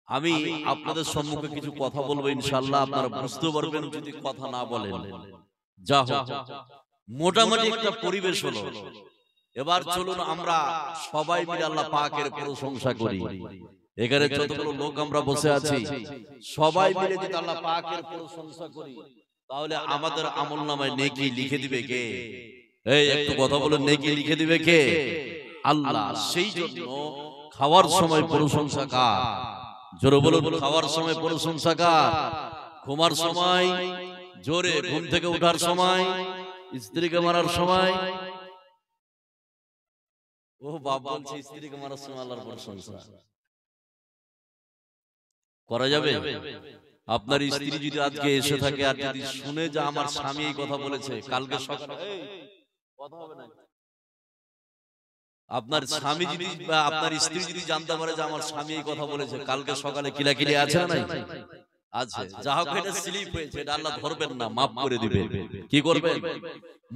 আমি আপনাদের সম্মুখে কিছু কথা বলবো, ইনশাআল্লাহ আপনারা বুঝতে পারবেন যদি কথা না বলেন। যা হোক, মোটামুটি একটা পরিবেশ হলো। এবার চলুন আমরা সবাই মিলে আল্লাহ পাকের প্রশংসা করি। এখানে যতগুলো লোক আমরা বসে আছি, সবাই মিলে যদি আল্লাহ পাকের প্রশংসা করি, তাহলে আমাদের আমলনামায় নেকি লিখে দিবে কে? এই একটু কথা বলুন, নেকি লিখে দিবে কে? আল্লাহ। সেই জন্য খাওয়ার সময় প্রশংসা কার? জোরে বলুন, খাওয়ার সময় প্রশংসা কার? ঘুমার সময়, জোরে ঘুম থেকে ওঠার সময়, স্ত্রীকে মারার সময়। ও বাপ বলছে স্ত্রীকে মারার সময় আল্লাহর প্রশংসা করা যাবে? আপনার স্ত্রী যদি আজকে এসে থাকে আর যদি শুনে যে আমার স্বামী এই কথা বলেছে, কালকে সকালে কথা হবে না। আপনার স্বামী যদি বা আপনার স্ত্রী যদি জানতে পারে যে আমার স্বামী এই কথা বলেছে, কালকে সকালে কিলাকিলি আছে না? আছে। যা হোক, এটা স্লিপ হয়েছে, এটা আল্লাহ ধরবেন না, মাফ করে দিবেন। কি করবেন?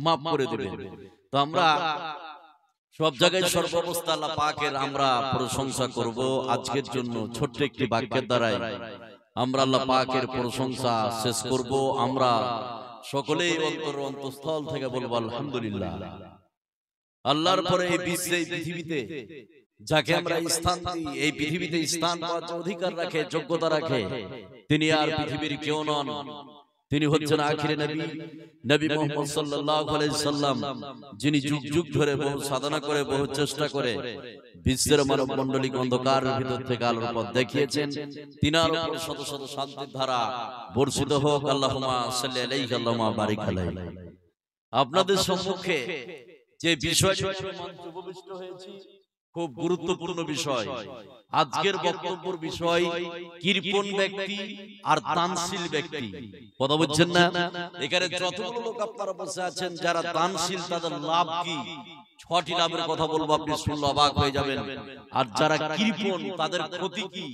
মাফ করে দিবেন। তো আমরা সব জায়গায় সর্বাবস্থা আল্লাহ পাকের আমরা প্রশংসা করব। আজকের জন্য ছোট্ট একটি বাক্যের দ্বারাই আমরা আল্লাহ পাকের প্রশংসা শেষ করব। আমরা সকলেই অন্তঃস্থল থেকে বলবো আলহামদুলিল্লাহ। আল্লাহর পরে এই বিশ্বে, এই পৃথিবীতে যাকে আমরা স্থান দিই, এই পৃথিবীতে স্থান পাওয়ার অধিকার রাখে, যোগ্যতা রাখে, তিনি আর পৃথিবীর কেউ নন। তিনি হচ্ছেন আখিরে নবী, নবী মুহাম্মদ সাল্লাল্লাহু আলাইহি সাল্লাম, যিনি যুগ যুগ ধরে বহু সাধনা করে, বহু চেষ্টা করে বিশ্বের মানব মণ্ডলীকে অন্ধকারের ভিতর থেকে আলোর পথ দেখিয়েছেন। তিনার উপর শত শত শান্তির ধারা বর্ষিত হোক। আল্লাহুম্মা সাল্লি আলাইহি আল্লাহুম্মা বারিক আলাইহি। আপনাদের সম্মুখে যে বিষয়টি মঞ্চে উপবিষ্ট হয়েছি, খুব গুরুত্বপূর্ণ বিষয়। আজকের বক্তব্যের বিষয় কৃপণ ব্যক্তি আর দানশীল ব্যক্তি। কথা বুঝছেন না? এখানে যতগুলো লোক আপনারা বসে আছেন যারা দানশীল, তাদের লাভ কি? 6টি লাভের কথা বলবো, আপনি শুনলে অবাক হয়ে যাবেন। আর যারা কৃপণ, তাদের ক্ষতি কি?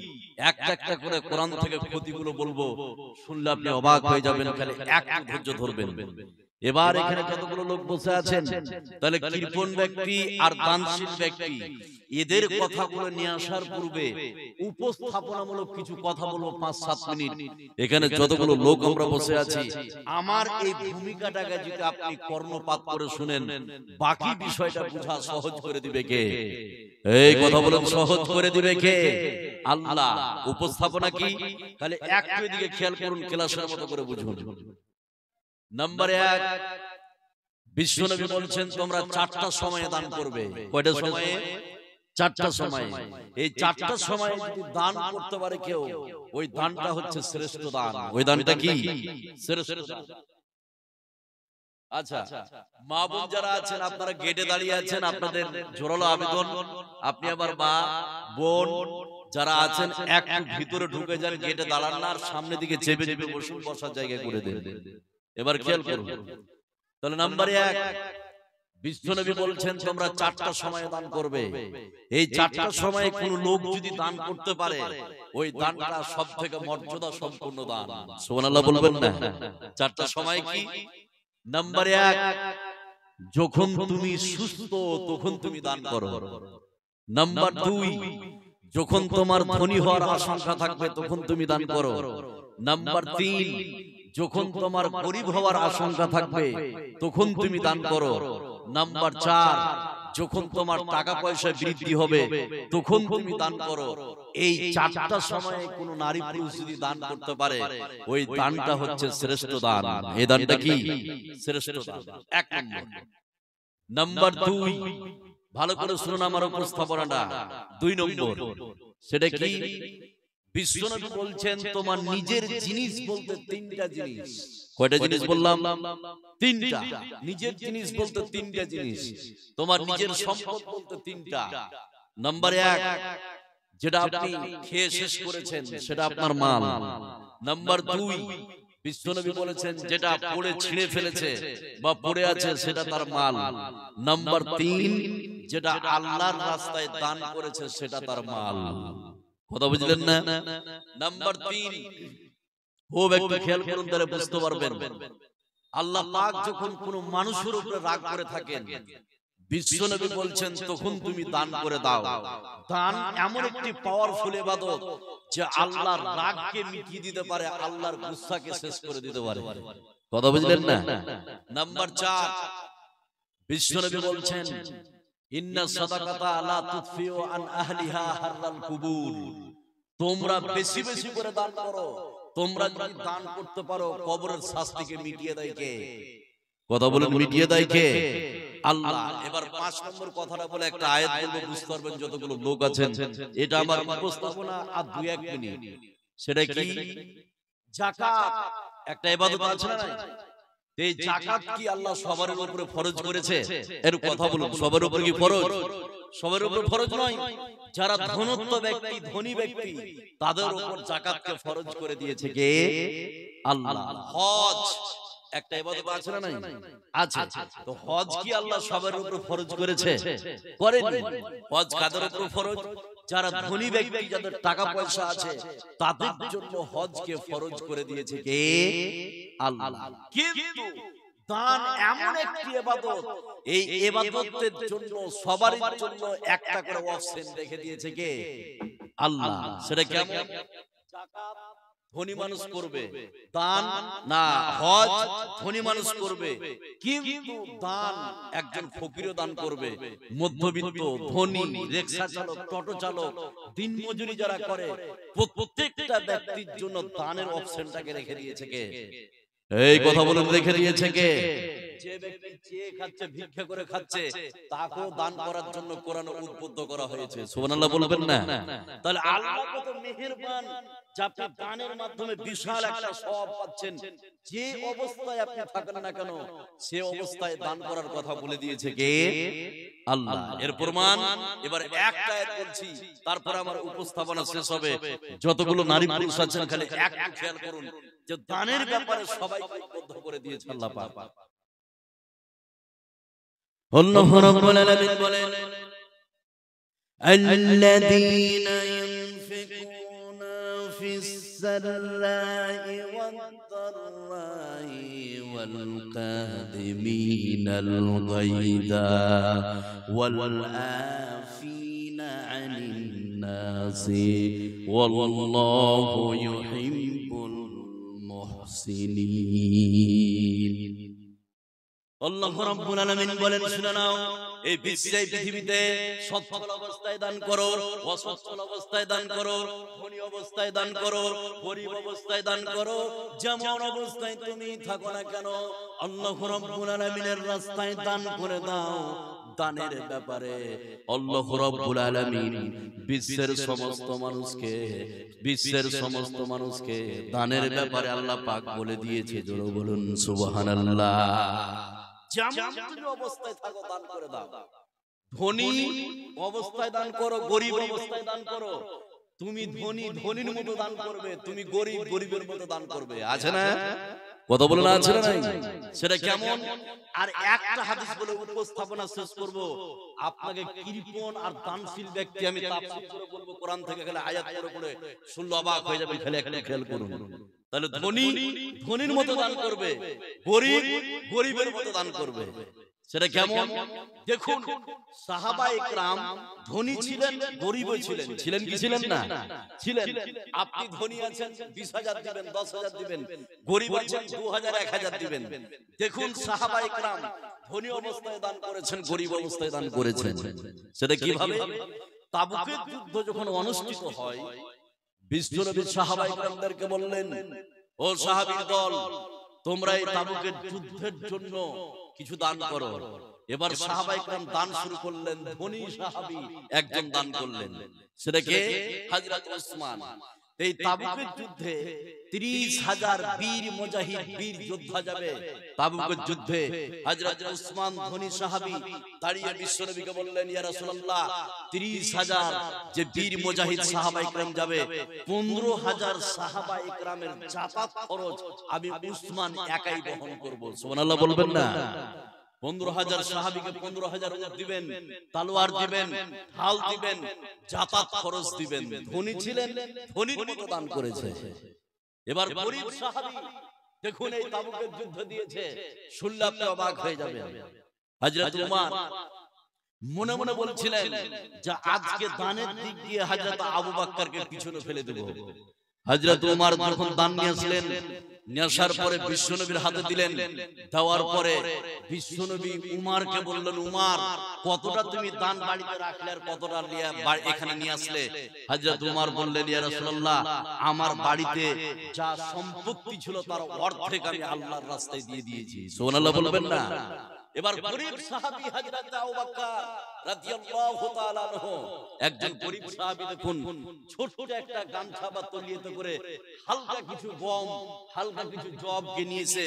একটা একটা করে কোরআন থেকে ক্ষতিগুলো বলবো, শুনলে আপনি অবাক হয়ে যাবেন। খালি একটু ধৈর্য ধরবেন। এবার এখানে যতগুলো লোক বসে আছেন, তাহলে কৃপণ ব্যক্তি আর দানশীল ব্যক্তি, এদের কথাগুলো নিয়ে আসার পূর্বে উপস্থাপনামূলক কিছু কথা বলবো 5-7 মিনিট। এখানে যতগুলো লোক আমরা বসে আছি, আমার এই ভূমিকাটাকে যদি আপনি কর্ণপাত করে শুনেন, বাকি বিষয়টা বোঝা সহজ করে দিবে কে? এই কথা বলুন, সহজ করে দিবে কে? আল্লাহ। উপস্থাপনা কি? তাহলে একটু এদিকে খেয়াল করুন, ক্লাসের মতো করে বুঝুন। নাম্বার 1, বিশ্বনবী বলছেন তোমরা 4টা সময়ে দান করবে। কয়টা সময়ে? 4টা সময়ে। এই 4টা সময়ে যদি দান করতে পারে কেউ, ওই দানটা হচ্ছে শ্রেষ্ঠ দান। ওই দানটা কি? শ্রেষ্ঠ দান। আচ্ছা, মা বোন যারা আছেন, আপনারা গেটে দাঁড়িয়ে আছেন, আপনাদের জোরালো আবেদন, আপনি আবার মা বোন যারা আছেন একটু ভিতরে ঢুকে যান, গেটে দাঁড়ান না, আর সামনের দিকে চেপে চেপে বসুন, বসার জায়গা করে দেন। এবার খেয়াল করুন। তাহলে নাম্বার 1, বিশ্বনবী বলছেন তোমরা 4টা সময়ে দান করবে। এই 4টা সময়ে কোন লোক যদি দান করতে পারে, ওই দানটা সবথেকে মর্যাদা সম্পন্ন দান। সুবহানাল্লাহ বলবেন না? 4টা সময় কি? নাম্বার 1, যখন তুমি সুস্থ তখন তুমি দান করো। নাম্বার 2, যখন তোমার ধনী হওয়ার আশঙ্কা থাকবে তখন তুমি দান করো। নাম্বার 3, যখন তোমার গরিব হওয়ার আশঙ্কা থাকবে তখন তুমি দান করো। নাম্বার 4, যখন তোমার টাকা পয়সা বৃদ্ধি হবে তখন তুমি দান করো। এই 4টা সময়ে কোন নারী পুরুষ যদি দান করতে পারে, ওই দানটা হচ্ছে শ্রেষ্ঠ দান। এই দানটা কি? শ্রেষ্ঠ দান। 1 নম্বর। নাম্বার 2, ভালো করে শুনুন আমার উপস্থাপনাটা। 2 নম্বর, সেটা কি? বিশ্বনবী বলছেন তোমার নিজের জিনিস বলতে 3টা জিনিস। কয়টা জিনিস বললাম? 3টা। নিজের জিনিস বলতে 3টা জিনিস। তোমার নিজের সম্পদ বলতে 3টা। নাম্বার 1, যেটা আপনি খেয়ে শেষ করেছেন সেটা আপনার মাল। নাম্বার 2, বিশ্বনবী বলেছেন যেটা পড়ে ছিঁড়ে ফেলেছে বা পড়ে আছে সেটা তার মাল। নাম্বার 3, যেটা আল্লাহর রাস্তায় দান করেছে সেটা তার মাল। কথা বুঝলেন না? নাম্বার 3, খুব একটু খেয়াল করুন, তাহলে বুঝতে পারবেন। আল্লাহ পাক যখন কোন মানুষের উপরে রাগ করে থাকেন, বিশ্বনবী বলছেন তখন তুমি দান করে দাও। দান এমন একটি পাওয়ারফুল ইবাদত যে আল্লাহর রাগকে মিটিয়ে দিতে পারে, আল্লাহর গুসাকে শেষ করে দিতে পারে। কথা বুঝলেন না? নাম্বার 4, বিশ্বনবী বলছেন ইন্না সাদাকাতা লা তুতফিউ আন আহলিহা হাররাল কুবুর। তোমরা বেশি বেশি করে দান করো। তোমরা যদি দান করতে পারো কবরের শাস্তিকে মিটিয়ে দেয় কে? কথা বলেন, মিটিয়ে দেয় কে? আল্লাহ। এবার 5 নম্বর কথাটা বলে একটা আয়াত বলবো, বুঝতে পারবেন যতগুলো লোক আছেন। এটা আমার উপস্থাপনা আর 2-1 মিনিট। সেটা কি? যাকাত একটা ইবাদত আছে না? এই যাকাত কি আল্লাহ সবার উপরে ফরজ করেছে? এর কথা বলুন, সবার উপরে কি ফরজ? সবার উপরে ফরজ নয়। যারা ধনত্ব ব্যক্তি, ধনী ব্যক্তি, তাদের উপর যাকাতকে ফরজ করে দিয়েছে কে? আল্লাহ। হজ একটা ইবাদত আছে না? নাই আছে। তো হজ কি আল্লাহ সবার উপর ফরজ করেছে? করেনি। হজ কাদের উপর ফরজ? যারা ধনী ব্যক্তি, যাদের টাকা পয়সা আছে, তাদের জন্য হজকে ফরজ করে দিয়েছে কে? আল্লাহ। কিন্তু দান এমন একটি ইবাদত, এই ইবাদতের জন্য সবার জন্য একটা করে অপশন রেখে দিয়েছে কে? আল্লাহ। সেটা কেমন? যাকাত ধনী মানুষ করবে, দান না হজ ধনী মানুষ করবে, কিন্তু দান একজন ফকিরও দান করবে। মধ্যবিত্ত, ধনী, রিকশা চালক, টোটো চালক, দিনমজুরি যারা করে, প্রত্যেকটা ব্যক্তির জন্য দানের অপশনটাকে রেখে দিয়েছে কে? এই কথা বলুন, রেখে দিয়েছে কে? যে ব্যক্তি চেয়ে খাচ্ছে, ভিক্ষা করে খাচ্ছে, তাকেও দান করার জন্য কোরআনে উদ্বুদ্ধ করা হয়েছে। সুবহানাল্লাহ বলবেন না? তাহলে আল্লাহ কত মেহেরবান যে আপনি দানের মাধ্যমে বিশাল একটা সওয়াব পাচ্ছেন। যে অবস্থায় আপনি থাকেন না কেন, সে অবস্থায় দান করার কথা বলে দিয়েছে কে? আল্লাহ। এর প্রমাণ এবার একটা আয়াত বলছি, তারপর আমার উপস্থাপনা শেষ হবে। যতগুলো নারী পুরুষ আছেন খালি একটু খেয়াল করুন যে দানের ব্যাপারে সবাইকে উদ্বুদ্ধ করে দিয়েছে আল্লাহ পাক। আল্লাহ রাব্বুল আলামিন বলেন আল্লাযীনা ইউনফিকুনা ফিস সাররাই ওয়াদ-দাররাই ওয়াল কাযিমিনাল গায়যা ওয়াল আফিনা আনিন নাসি ওয়াল্লাহু ইউহিব্বুল মুহসিনিন। আল্লাহ রাব্বুল আলামিন বলেন, শুনে নাও, এই বিশ্বের পৃথিবীতে সচ্ছল অবস্থায় দান করো, অসচ্ছল অবস্থায় দান করো, ধনী অবস্থায় দান করো, গরীব অবস্থায় দান করো, যেমন অবস্থায় তুমি থাকো না কেন, আল্লাহ রাব্বুল আলামিনের রাস্তায় দান করে দাও। দানের ব্যাপারে আল্লাহ রাব্বুল আলামিন বিশ্বের সমস্ত মানুষকে দানের ব্যাপারে আল্লাহ পাক বলে দিয়েছে। জোরে বলুন সুবহানাল্লাহ। যেমন তুমি অবস্থায় থাকো দান করে দাও। ধনী অবস্থায় দান করো, গরীব অবস্থায় দান করো। তুমি ধনী ধনীর মতো দান করবে, তুমি গরীব গরীবের মতো দান করবে। আছে না? কথা বলে না, আছে না? নাই সেটা কেমন? আর একটা হাদিস বলে উপস্থাপনা শেষ করব। আপনাকে কৃপণ আর দানশীল ব্যক্তি আমি তাফসীর করে বলবো, কোরআন থেকে খালি আয়াত পড়ে পড়ে শুনলে অবাক হয়ে যাবেন। খালি একটু খেয়াল করুন। তাহলে ধনী ধনীর মতো দান করবে, গরীব গরীবের মতো দান করবে। সেটা কেমন? দেখুন, সাহাবায়ে কেরাম ধনী ছিলেন, গরীবও ছিলেন। ছিলেন কি ছিলেন না? ছিলেন। আপনি ধনী আছেন, 20,000 দিবেন, 10,000 দিবেন, গরীব আছেন 2,000 1,000 দিবেন। দেখুন, সাহাবায়ে কেরাম ধনী অবস্থায় দান করেছেন, গরীব অবস্থায় দান করেছেন। সেটা কিভাবে? তাবুকের যুদ্ধ যখন অনুষ্ঠিত হয়, বিশ্বনবী সাহাবায়ে কেরামদেরকে বললেন, ও সাহাবীর দল, তোমরা এই তাবুকের যুদ্ধের জন্য কিছু দান করো। এবার সাহাবায়ে কেরাম দান শুরু করলেন। ধনী সাহাবী একজন দান করলেন, সেটা কে? হযরত ওসমান। এই তাবুকের যুদ্ধে 30,000 বীর মুজাহিদ, বীর যোদ্ধা যাবে তাবুকের যুদ্ধে। হযরত ওসমান ধনী সাহাবী দাঁড়িয়ে বিশ্বনবীকে বললেন, ইয়া রাসূলুল্লাহ, 30,000 যে বীর মুজাহিদ সাহাবায়ে কেরাম যাবে, 15,000 সাহাবায়ে কেরামের যাতায়াত খরচ আমি ওসমান একাই বহন করব। সুবহানাল্লাহ বলবেন না? 15,000 সাহাবীকে 15,000 উট দিবেন, তলোয়ার দিবেন, ঢাল দিবেন, যাতায়াত খরচ দিবেন। ধনী ছিলেন, ধনীর মতো দান করেছে। এবার গরীব সাহাবী দেখুন এই তাবুকের যুদ্ধ দিয়েছে, শুনলে আপনি অবাক হয়ে যাবেন। হযরত উমর মনে মনে বলছিলেন যে আজকে দানের দিক দিয়ে হযরত আবু বকরকে পিছনে ফেলে দেব। হযরত ওমর যখন দান নিয়েছিলেন, নেশার পরে বিশ্বনবীর হাতে দিলেন, দেওয়ার পরে বিশ্বনবী উমারকে বললেন, উমার কতটা তুমি দান বাড়িতে রাখলে আর কতটা এখানে নিয়ে আসলে? হযরত উমার বললেন, ইয়া রাসূলুল্লাহ, আমার বাড়িতে যা সম্পত্তি ছিল তার অর্ধেক আমি আল্লাহর রাস্তায় দিয়ে দিয়েছি। সুবহানাল্লাহ বলবেন না? এবার গরীব সাহাবী হযরত আবু বকর রাদিয়াল্লাহু তাআলা আনহু, একজন গরীব সাহাবী, দেখুন ছোট একটা গামছা বা তলিয়েতে করে হালকা কিছু গম, হালকা কিছু জবকে নিয়েছে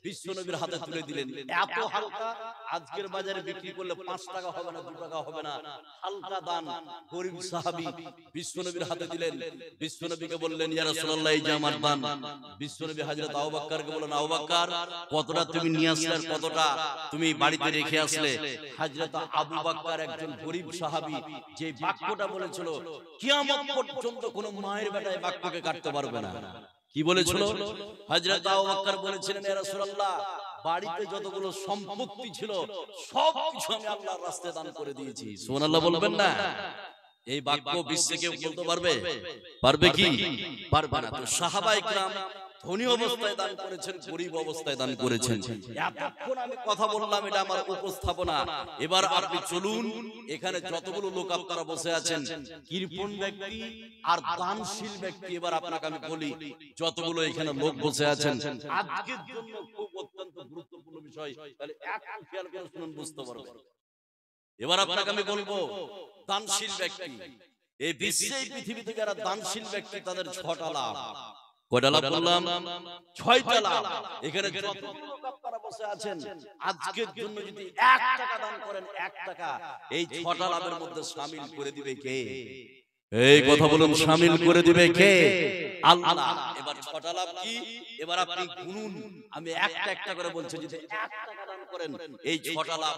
বিশ্বনবীর হাতে তুলে দিলেন। এত হালকা, আজকের বাজারে বিক্রি করলে 5 টাকা হবে না, 2 টাকা হবে না। হালকা দান গরীব সাহাবী বিশ্বনবীর হাতে দিলেন। বিশ্বনবীকে বললেন, ইয়া রাসূলুল্লাহ, এই যে আমার দান। বিশ্বনবী হযরত আবু বকরকে বললেন, আবু বকর কতটা তুমি নিয়ে আসলে আর কতটা তুমি বাড়িতে রেখে আসলে? হযরত আবু বকর একজন গরীব সাহাবী, যে বাক্যটা বলেছিল কিয়ামত পর্যন্ত কোন মায়ের বেটায় বাক্যকে কাটতে পারবে না। কি বলেছিল? হযরত আবু বকর বলেছিলেন, ইয়া রাসূলুল্লাহ, বাড়িতে যতগুলো সম্পত্তি ছিল সব কিছু আমি আল্লাহর রাস্তায় দান করে দিয়েছি। সুবহানাল্লাহ বলবেন না? এই বাক্য বিশ্বে কেউ বলতে পারবে? পারবে কি? পারবে না। তো সাহাবায়ে কিরাম ধনী অবস্থায় দান করেছেন, গরীব অবস্থায় দান করেছেন। এতক্ষণ আমি কথা বললাম, এটা আমার উপস্থাপনা। এবার আপনি চলুন, এখানে যতগুলো লোক আপনারা বসে আছেন, কৃপণ ব্যক্তি আর দানশীল ব্যক্তি, এবার আপনাকে আমি বলি, যতগুলো এখানে লোক বসে আছেন, আজকের জন্য খুব অত্যন্ত গুরুত্বপূর্ণ বিষয়, তাহলে একটু খেয়াল করে শুনুন, বুঝতে পারবেন। এবার আপনাকে আমি বলবো, দানশীল ব্যক্তি, এই বিশ্বে, এই পৃথিবীতে যারা দানশীল ব্যক্তি, তাদের 6টা লাভ। কয়টা লাভ বললাম? 6টা লাভ। এখানে যতগুলো লোক আপনারা বসে আছেন, আজকের জন্য যদি 1 টাকা দান করেন, 1 টাকা এই 6টা লাভের মধ্যে শামিল করে দিবে কে? এই কথা বলুন, শামিল করে দিবে কে? আল্লাহ। এবার 6টা লাভ কি? এবার আপনি গুনুন, আমি একটা একটা করে বলছি। যদি 1 টাকা দান করেন, এই 6টা লাভ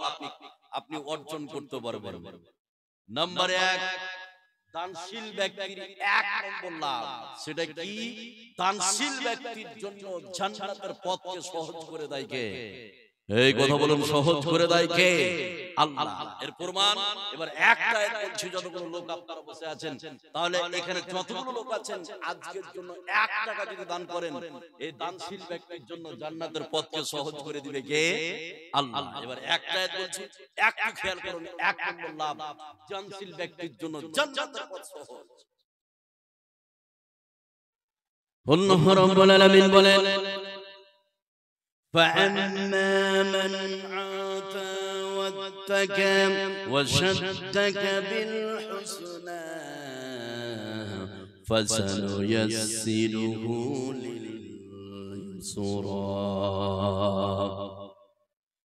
আপনি অর্জন করতে পারবেন। নাম্বার 1, দানশীল ব্যক্তির 1 নম্বর লাভ, সেটা কি? দানশীল ব্যক্তির জন্য জান্নাতের পথকে সহজ করে দেয় কে? এই কথা বলুন, সহজ করে দেয় কে? আল্লাহ। এর প্রমাণ এবার একটা আয়াত বলছি, যতগুলো লোক আপনারা বসে আছেন, তাহলে এখানে যতগুলো লোক আছেন, আজকের জন্য 1 টাকা যদি দান করেন, এই দানশীল ব্যক্তির জন্য জান্নাতের পথকে সহজ করে দিবে কে? আল্লাহ। এবার একটা আয়াত বলছি, একটু খেয়াল করুন। 1 নম্বর লাভ, দানশীল ব্যক্তির জন্য জান্নাতের পথ সহজ। আল্লাহ রাব্বুল আলামিন বলেন, فأما من عاتى واتقى وصدق بالحسنى فسنيسره لليسرى।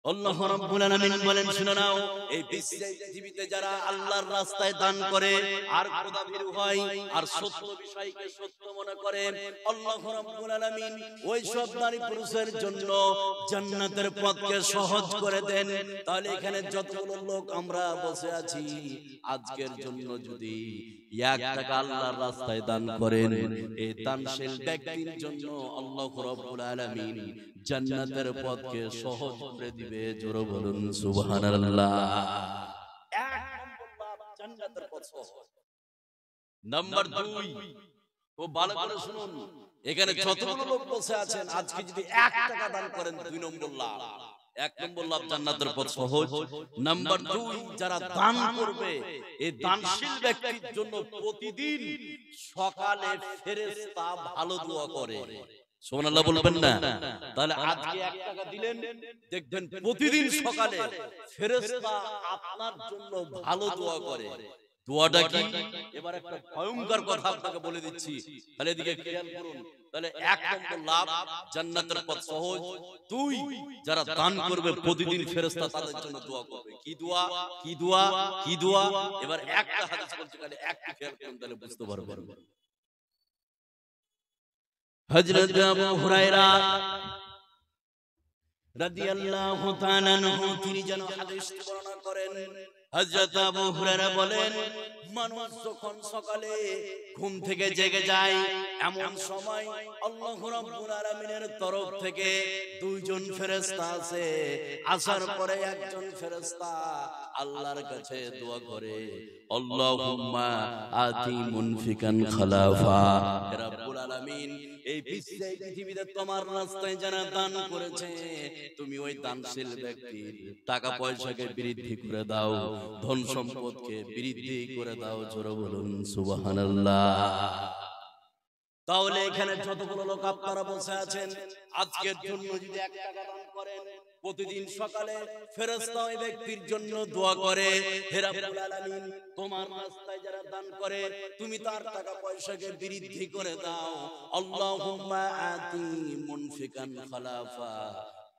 আল্লাহ রাব্বুল আলামিন বলেন, শুনে নাও, এই বিশ্বে, পৃথিবীতে যারা আল্লাহর রাস্তায় দান করে আর খোদাভীরু হয় আর সত্য বিষয়কে সত্য মনে করে, আল্লাহ রাব্বুল আলামিন ওই সব নারী পুরুষের জন্য জান্নাতের পথকে সহজ করে দেন। তাহলে এখানে যতগুলো লোক আমরা বসে আছি, আজকের জন্য যদি 1 টাকা আল্লাহর রাস্তায় দান করেন, এই দানশীল ব্যক্তির জন্য আল্লাহ রাব্বুল আলামিন জান্নাতের পথকে সহজ করে দিবে। জোরে বলুন সুবহানাল্লাহ। 1 নম্বর লাভ, জান্নাতের পথ সহজ। নাম্বার 2, খুব ভালো করে শুনুন, এখানে যতগুলো লোক বসে আছেন, আজকে যদি 1 টাকা দান করেন, 2 নম্বর লাভ। 1 নম্বর লাভ, জান্নাতের পথ সহজ। নাম্বার 2, যারা দান করবে, এই দানশীল ব্যক্তির জন্য প্রতিদিন সকালে ফেরেশতা ভালো দোয়া করে। সুবহানাল্লাহ বলবেন না? তাহলে আজকে 1 টাকা দিলেন, দেখবেন প্রতিদিন সকালে ফেরেশতা আপনার জন্য ভালো দোয়া করে। দোয়াটা কি? এবার একটা ভয়ঙ্কর কথা আপনাকে বলে দিচ্ছি, তাহলে এদিকে খেয়াল করুন। তাহলে 1 নম্বর লাভ, জান্নাতের পথ সহজ। 2, যারা দান করবে প্রতিদিন ফেরেশতা তাদের জন্য দোয়া করবে। কি দোয়া? কি দোয়া? কি দোয়া? এবার একটা হাদিস বলছি, তাহলে একটা খেয়াল করুন, তাহলে বুঝতে পারবেন। হযরত আবু হুরায়রা রাদিয়াল্লাহু তাআলা আনহু তিনি যেন হাদিস বর্ণনা করেন, হযরত আবু হুরায়রা বলেন, মানুষ যখন সকালে ঘুম থেকে জেগে যায় এমন সময় আল্লাহ রাব্বুল আলামিনের তরফ থেকে দুইজন ফেরেশতা আছে। আসার পরে একজন ফেরেশতা আল্লাহর কাছে দোয়া করে, আল্লাহুম্মা আতি মুনফিকান খালাফা। হে রাব্বুল আলামিন, এই পৃথিবীতে তোমার রাস্তায় যারা দান করেছে, তুমি ওই দানশীল ব্যক্তির টাকা পয়সাকে বৃদ্ধি করে দাও, ধন সম্পদকে বৃদ্ধি করে দাও। জোরে বলুন সুবহানাল্লাহ। তাহলে এখানে যতগুলো লোক আপনারা বসে আছেন, আজকের জন্য যদি 1 টাকা দান করেন, প্রতিদিন সকালে ফেরেশতা ওই ব্যক্তির জন্য দোয়া করে, হে রাব্বুল আলামিন, তোমার রাস্তায় যারা দান করে তুমি তার টাকা পয়সাকে বৃদ্ধি করে দাও। আল্লাহুম্মা আতি মুনফিকান খালাফা।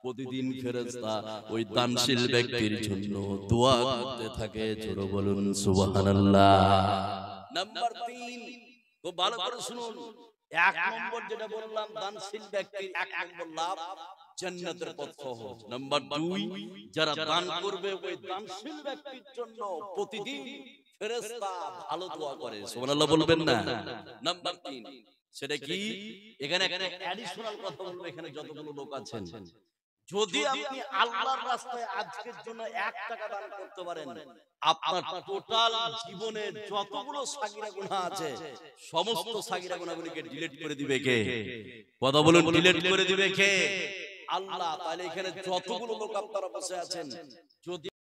প্রতিদিন ফেরেশতা ওই দানশীল ব্যক্তির জন্য দোয়া করতে থাকে। জোরে বলুন সুবহানাল্লাহ। নাম্বার 3, খুব ভালো করে শুনুন। 1 নম্বর যেটা বললাম, দানশীল ব্যক্তির 1 নম্বর লাভ জান্নাতের পথ সহজ। নাম্বার 2, যারা দান করবে ওই দানশীল ব্যক্তির জন্য প্রতিদিন ফেরেশতা ভালো দোয়া করে। সুবহানাল্লাহ বলবেন না? নাম্বার 3, সেটা কি? এখানে একটা অ্যাডিশনাল কথা বলবো। এখানে যতগুলো লোক আছেন, যদি আপনি আল্লাহর রাস্তায় আজকের জন্য 1 টাকা দান করতে পারেন, আপনার টোটাল জীবনের যতগুলো সাগীরা গুনাহ আছে সমস্ত সাগীরা গুনাহগুলোকে ডিলিট করে দিবে কে? কথা বলুন, ডিলিট করে দিবে কে? আল্লাহ। তাহলে এখানে যতগুলো লোক আপনারা বসে আছেন, যদি